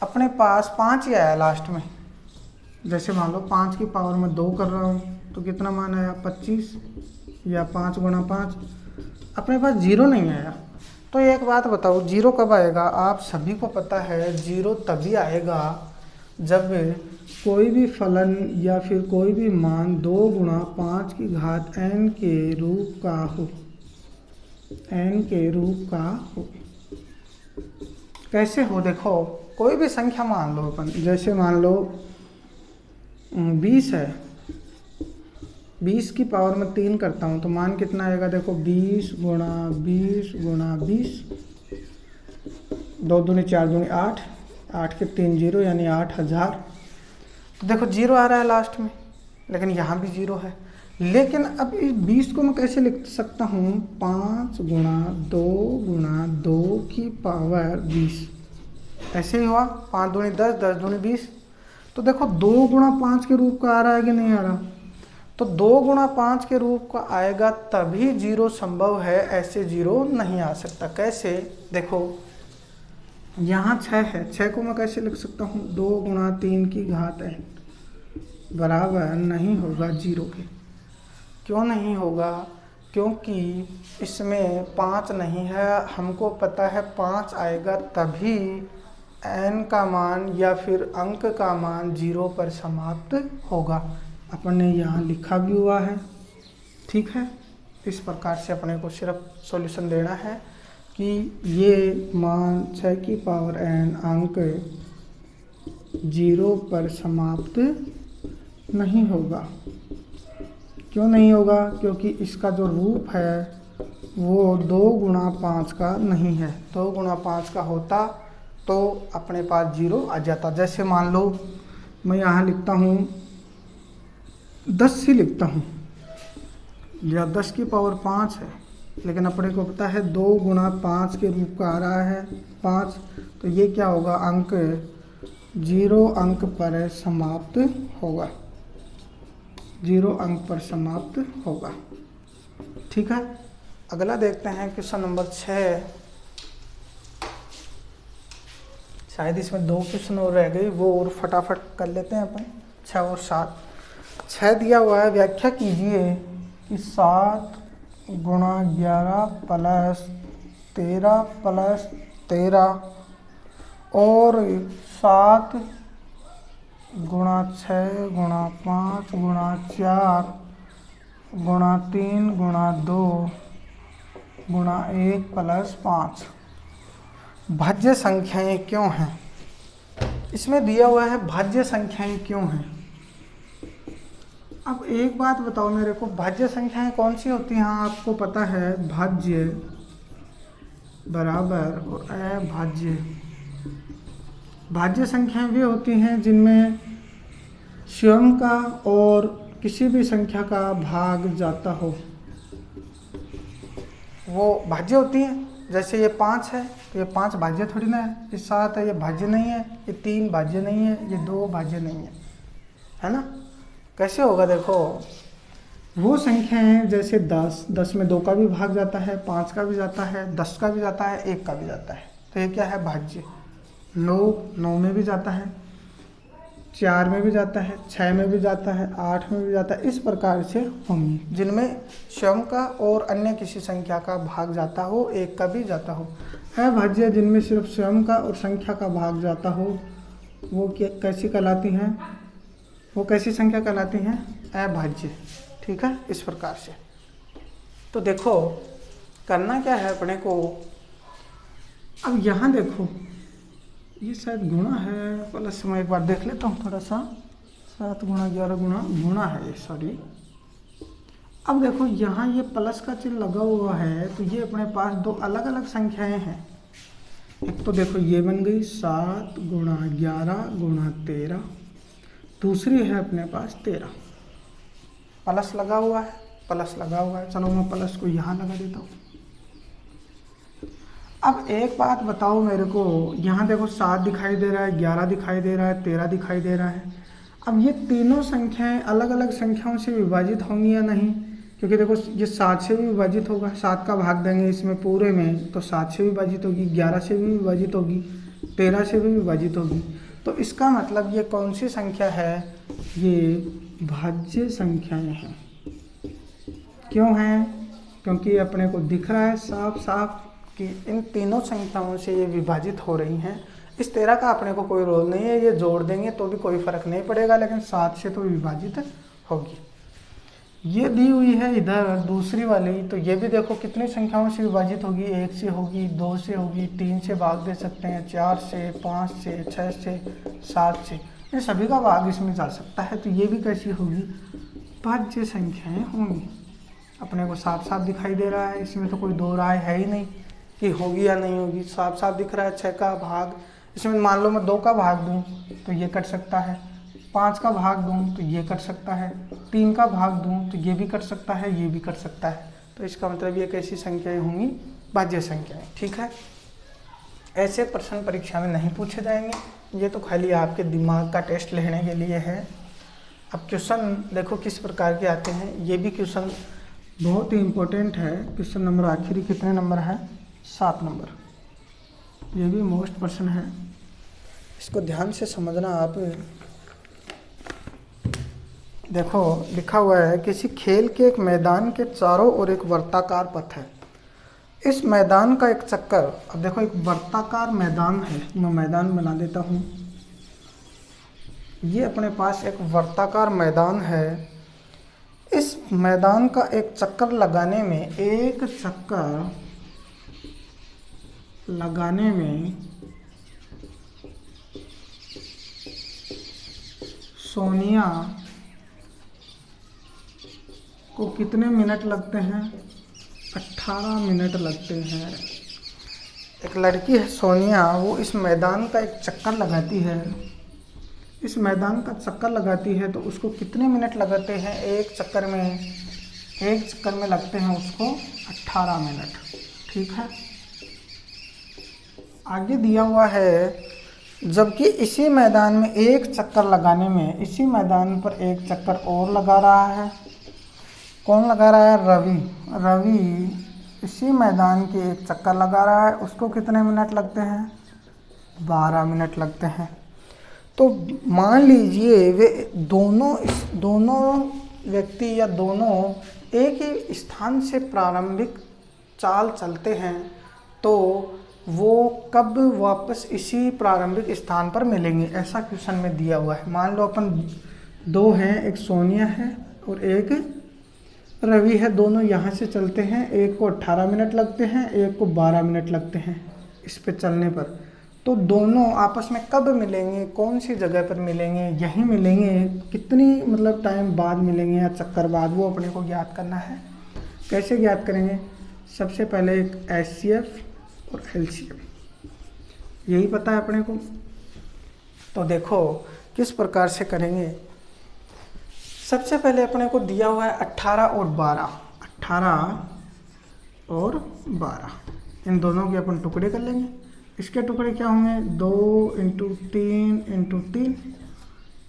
अपने पास 5 ही आया लास्ट में। जैसे मान लो 5 की पावर में 2 कर रहा हूँ तो कितना मान आया, 25 या 5 गुणा 5, अपने पास 0 नहीं आया। तो एक बात बताओ, 0 कब आएगा, आप सभी को पता है 0 तभी आएगा जब कोई भी फलन या फिर कोई भी मान 2 गुणा 5 की घात n के रूप का हो, n के रूप का हो। कैसे हो, देखो कोई भी संख्या मान लो अपन, जैसे मान लो 20 है, 20 की पावर में 3 करता हूँ तो मान कितना आएगा, देखो 20 गुणा 20 गुणा 20, 2 दूनी 4 दूनी 8, 8 के 3 0 यानी 8000। तो देखो 0 आ रहा है लास्ट में, लेकिन यहाँ भी 0 है। लेकिन अब इस 20 को मैं कैसे लिख सकता हूँ, 5 गुणा 2 गुणा 2 की पावर 20, ऐसे ही हुआ। 5 दूनी 10, 10 दूनी 20। तो देखो 2 गुणा 5 के रूप का आ रहा है कि नहीं आ रहा, तो 2 गुणा 5 के रूप का आएगा तभी 0 संभव है, ऐसे 0 नहीं आ सकता। कैसे, देखो यहाँ 6 है, 6 को मैं कैसे लिख सकता हूँ, 2 गुणा 3 की घात n बराबर नहीं होगा 0 के। क्यों नहीं होगा, क्योंकि इसमें 5 नहीं है। हमको पता है 5 आएगा तभी n का मान या फिर अंक का मान 0 पर समाप्त होगा। अपन ने यहाँ लिखा भी हुआ है, ठीक है। इस प्रकार से अपने को सिर्फ सॉल्यूशन देना है कि ये मान 6 की पावर n अंक 0 पर समाप्त नहीं होगा। क्यों नहीं होगा, क्योंकि इसका जो रूप है वो 2 गुणा 5 का नहीं है। 2 गुणा 5 का होता तो अपने पास 0 आ जाता। जैसे मान लो मैं यहाँ लिखता हूँ 10 ही लिखता हूँ, या 10 की पावर 5 है, लेकिन अपने को पता है 2 गुणा 5 के रूप का आ रहा है 5, तो ये क्या होगा, अंक 0 अंक पर समाप्त होगा, 0 अंक पर समाप्त होगा। ठीक है, अगला देखते हैं क्वेश्चन नंबर 6। शायद इसमें 2 क्वेश्चन और रह गई, वो और फटाफट कर लेते हैं अपन। 6 और 7। 6 दिया हुआ है, व्याख्या कीजिए कि 7 गुणा 11 प्लस 13 प्लस 13 और 7 गुणा 6 गुणा 5 गुणा 4 गुणा 3 गुणा 2 गुणा 1 प्लस 5 भाज्य संख्याएं क्यों हैं। इसमें दिया हुआ है भाज्य संख्याएं क्यों हैं। अब एक बात बताओ मेरे को, भाज्य संख्याएं कौन सी होती हैं? आपको पता है भाज्य बराबर और अभाज्य। भाज्य संख्याएं वे होती हैं जिनमें स्वयं का और किसी भी संख्या का भाग जाता हो, वो भाज्य होती हैं। जैसे ये 5 है तो ये 5 भाज्य थोड़ी ना है, ये 7 है ये भाज्य नहीं है, ये 3 भाज्य नहीं है, ये 2 भाज्य नहीं है ना। कैसे होगा देखो, वो संख्याएं जैसे 10 में 2 का भी भाग जाता है, 5 का भी जाता है, 10 का भी जाता है, 1 का भी जाता है, तो ये क्या है भाज्य। 9 में भी जाता है, 4 में भी जाता है, 6 में भी जाता है, 8 में भी जाता है। इस प्रकार से होंगी जिनमें स्वयं का और अन्य किसी संख्या का भाग जाता हो, 1 का भी जाता हो। अभाज्य जिनमें सिर्फ स्वयं का और संख्या का भाग जाता हो, वो कैसी कहलाती हैं? वो कैसी संख्या कहलाती हैं? अभाज्य। ठीक है, इस प्रकार से। तो देखो करना क्या है अपने को, अब यहाँ देखो ये शायद गुणा है, प्लस मैं एक बार देख लेता हूँ थोड़ा सा। 7 गुणा 11 गुणा है ये, सॉरी। अब देखो यहाँ ये प्लस का चिन्ह लगा हुआ है, तो ये अपने पास 2 अलग अलग संख्याएं हैं। एक तो देखो ये बन गई 7 गुणा 11 गुणा 13, दूसरी है अपने पास 13। प्लस लगा हुआ है, प्लस लगा हुआ है। चलो मैं प्लस को यहाँ लगा देता हूँ। अब एक बात बताओ मेरे को, यहाँ देखो 7 दिखाई दे रहा है, 11 दिखाई दे रहा है, 13 दिखाई दे रहा है। अब ये तीनों संख्याएं अलग अलग संख्याओं से विभाजित होंगी या नहीं? क्योंकि देखो ये 7 से भी विभाजित होगा, 7 का भाग देंगे इसमें पूरे में तो 7 से विभाजित होगी, 11 से भी विभाजित होगी, 13 से भी विभाजित होगी। तो इसका मतलब ये कौन सी संख्या है? ये भाज्य संख्याएं हैं। क्यों हैं? क्योंकि अपने को दिख रहा है साफ साफ कि इन तीनों संख्याओं से ये विभाजित हो रही हैं। इस 13 का अपने को कोई रोल नहीं है, ये जोड़ देंगे तो भी कोई फर्क नहीं पड़ेगा, लेकिन 7 से तो विभाजित होगी। ये दी हुई है इधर दूसरी वाली, तो ये भी देखो कितनी संख्याओं से विभाजित होगी। 1 से होगी, 2 से होगी, 3 से भाग दे सकते हैं, 4 से, 5 से, 6 से, 7 से, ये सभी का भाग इसमें जा सकता है। तो ये भी कैसी होगी? भाज्य संख्याएं होंगी। अपने को साफ साफ दिखाई दे रहा है, इसमें तो कोई दो राय है ही नहीं कि होगी या नहीं होगी। साफ साफ दिख रहा है 6 का भाग, इसमें मान लो मैं 2 का भाग दूं तो ये कट सकता है, 5 का भाग दूं तो ये कट सकता है, 3 का भाग दूं तो ये भी कट सकता है, ये भी कट सकता है। तो इसका मतलब ये कैसी संख्याएं होंगी? भाज्य संख्याएं। ठीक है, ऐसे प्रश्न परीक्षा में नहीं पूछे जाएंगे, ये तो खाली आपके दिमाग का टेस्ट लेने के लिए है। अब क्वेश्चन देखो किस प्रकार के आते हैं, ये भी क्वेश्चन बहुत ही इम्पोर्टेंट है। क्वेश्चन नंबर आखिरी कितने नंबर है? 7 नंबर। ये भी मोस्ट प्रश्न है, इसको ध्यान से समझना आप। देखो लिखा हुआ है किसी खेल के एक मैदान के चारों ओर एक वर्ताकार पथ है। इस मैदान का एक चक्कर, अब देखो एक वर्ताकार मैदान है, मैं मैदान बना देता हूँ। ये अपने पास एक वर्ताकार मैदान है। इस मैदान का एक चक्कर लगाने में, एक चक्कर लगाने में सोनिया को कितने मिनट लगते हैं? 18 मिनट लगते हैं। एक लड़की है सोनिया, वो इस मैदान का एक चक्कर लगाती है। इस मैदान का चक्कर लगाती है तो उसको कितने मिनट लगाते हैं? एक चक्कर में लगते हैं उसको 18 मिनट। ठीक है, आगे दिया हुआ है जबकि इसी मैदान में एक चक्कर लगाने में, इसी मैदान पर एक चक्कर और लगा रहा है। कौन लगा रहा है? रवि इसी मैदान के एक चक्कर लगा रहा है, उसको कितने मिनट लगते हैं? 12 मिनट लगते हैं। तो मान लीजिए वे दोनों व्यक्ति या दोनों एक ही स्थान से प्रारंभिक चाल चलते हैं, तो वो कब वापस इसी प्रारंभिक स्थान पर मिलेंगे? ऐसा क्वेश्चन में दिया हुआ है। मान लो अपन 2 हैं, एक सोनिया है और एक रवि है, दोनों यहाँ से चलते हैं। एक को 18 मिनट लगते हैं, एक को 12 मिनट लगते हैं इस पे चलने पर। तो दोनों आपस में कब मिलेंगे, कौन सी जगह पर मिलेंगे, यहीं मिलेंगे, कितनी मतलब टाइम बाद मिलेंगे या चक्कर बाद, वो अपने को ज्ञात करना है। कैसे ज्ञात करेंगे? सबसे पहले एक HCF और LCM, यही पता है अपने को। तो देखो किस प्रकार से करेंगे। सबसे पहले अपने को दिया हुआ है 18 और 12, 18 और 12, इन दोनों के अपन टुकड़े कर लेंगे। इसके टुकड़े क्या होंगे? 2 × 3 × 3,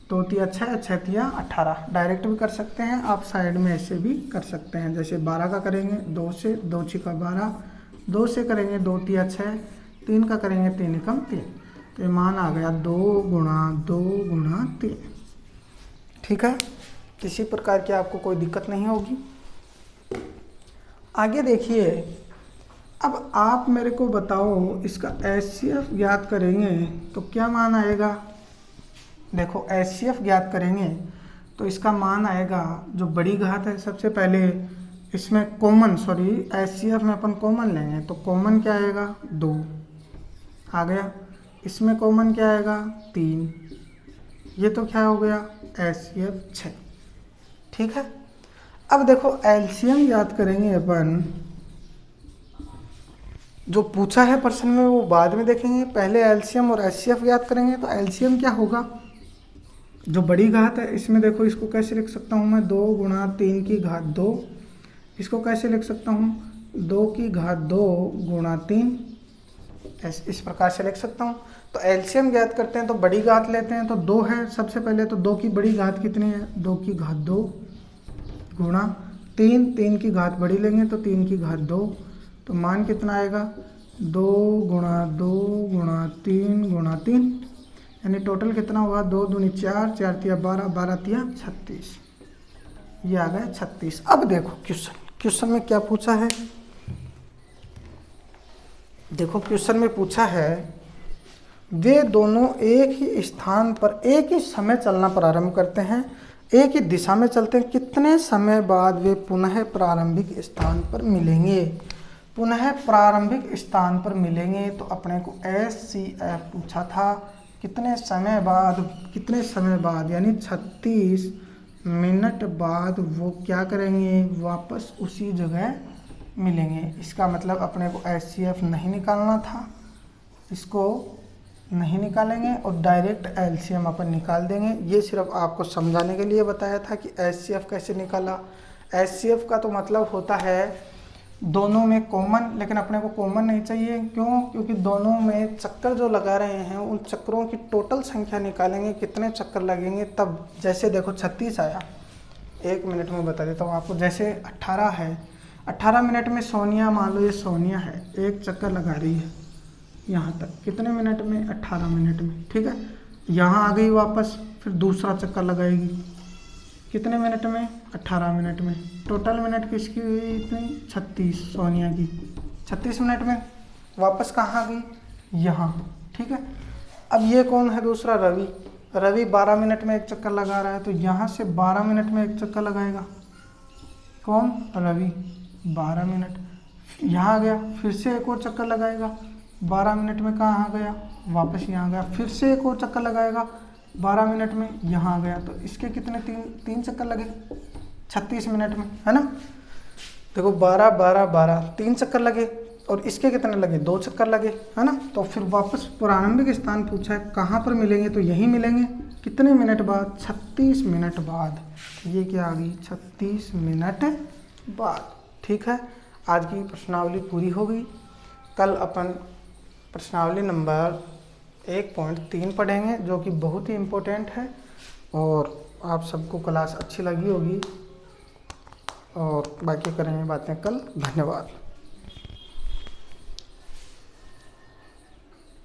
2 तिया 6, 6 तिया 18। डायरेक्ट भी कर सकते हैं आप, साइड में ऐसे भी कर सकते हैं। जैसे 12 का करेंगे 2 से, 2 छिका 12, 2 से करेंगे 2 तिया 6, 3 का करेंगे 3 एकम 3, तो ये मान आ गया 2 × 2 × 3। ठीक है, किसी प्रकार की आपको कोई दिक्कत नहीं होगी। आगे देखिए, अब आप मेरे को बताओ इसका HCF ज्ञात करेंगे तो क्या मान आएगा। देखो HCF ज्ञात करेंगे तो इसका मान आएगा, जो बड़ी घात है सबसे पहले इसमें कॉमन, HCF में अपन कॉमन लेंगे तो कॉमन क्या आएगा? 2 आ गया। इसमें कॉमन क्या आएगा? 3, ये तो क्या हो गया? HCF 6। ठीक है, अब देखो LCM याद करेंगे अपन, जो पूछा है प्रश्न में वो बाद में देखेंगे, पहले LCM और HCF याद करेंगे। तो LCM क्या होगा? जो बड़ी घात है इसमें देखो, इसको कैसे लिख सकता हूँ मैं? 2 × 3 की घात 2, इसको कैसे लिख सकता हूँ? 2 की घात 2 × 3, इस प्रकार से लिख सकता हूँ। तो LCM ज्ञात करते हैं तो बड़ी घात लेते हैं, तो 2 है सबसे पहले, तो 2 की बड़ी घात कितनी है? 2 की घात 2 गुणा 3, 3 की घात बड़ी लेंगे तो 3 की घात 2, तो मान कितना आएगा? 2 × 2 × 3 × 3, यानी टोटल कितना हुआ? 2 दूनी 4, 4 तिया 12, 12 तिया 36, ये आ गया 36। अब देखो क्वेश्चन में क्या पूछा है। देखो क्वेश्चन में पूछा है, वे दोनों एक ही स्थान पर एक ही समय चलना प्रारंभ करते हैं, एक ही दिशा में चलते हैं, कितने समय बाद वे पुनः प्रारंभिक स्थान पर मिलेंगे? पुनः प्रारंभिक स्थान पर मिलेंगे तो अपने को HCF पूछा था, कितने समय बाद, यानी 36 मिनट बाद वो क्या करेंगे? वापस उसी जगह मिलेंगे। इसका मतलब अपने को HCF नहीं निकालना था, इसको नहीं निकालेंगे और डायरेक्ट LCM अपन निकाल देंगे। ये सिर्फ आपको समझाने के लिए बताया था कि HCF कैसे निकाला। HCF का तो मतलब होता है दोनों में कॉमन, लेकिन अपने को कॉमन नहीं चाहिए। क्यों? क्योंकि दोनों में चक्कर जो लगा रहे हैं उन चक्करों की टोटल संख्या निकालेंगे, कितने चक्कर लगेंगे तब। जैसे देखो 36 आया, 1 मिनट में बता देता हूँ आपको। जैसे 18 है, 18 मिनट में सोनिया, मान लो ये सोनिया है, एक चक्कर लगा रही है यहाँ तक, कितने मिनट में? 18 मिनट में। ठीक है, यहाँ आ गई वापस, फिर दूसरा चक्कर लगाएगी, कितने मिनट में? 18 मिनट में। टोटल मिनट किसकी हुई इतनी? 36, सोनिया की। 36 मिनट में वापस कहाँ आ गई? यहाँ। ठीक है, अब ये कौन है? दूसरा रवि। रवि 12 मिनट में एक चक्कर लगा रहा है, तो यहाँ से 12 मिनट में एक चक्कर लगाएगा। कौन? रवि। 12 मिनट, यहाँ आ गया, फिर से एक और चक्कर लगाएगा, 12 मिनट में कहाँ आ गया? वापस यहाँ आ गया, फिर से एक और चक्कर लगाएगा, 12 मिनट में यहाँ आ गया। तो इसके कितने? तीन चक्कर लगे 36 मिनट में, है ना। देखो 12 12 12, 3 चक्कर लगे, और इसके कितने लगे? 2 चक्कर लगे, है ना। तो फिर वापस प्रारंभिक स्थान पूछा है, कहाँ पर मिलेंगे? तो यहीं मिलेंगे। कितने मिनट बाद? 36 मिनट बाद। ये क्या आ गई? 36 मिनट बाद। ठीक है, आज की प्रश्नावली पूरी हो गई। कल अपन प्रश्नावली नंबर 1.3 पढ़ेंगे, जो कि बहुत ही इम्पोर्टेंट है, और आप सबको क्लास अच्छी लगी होगी, और बाकी करेंगे बातें कल। धन्यवाद।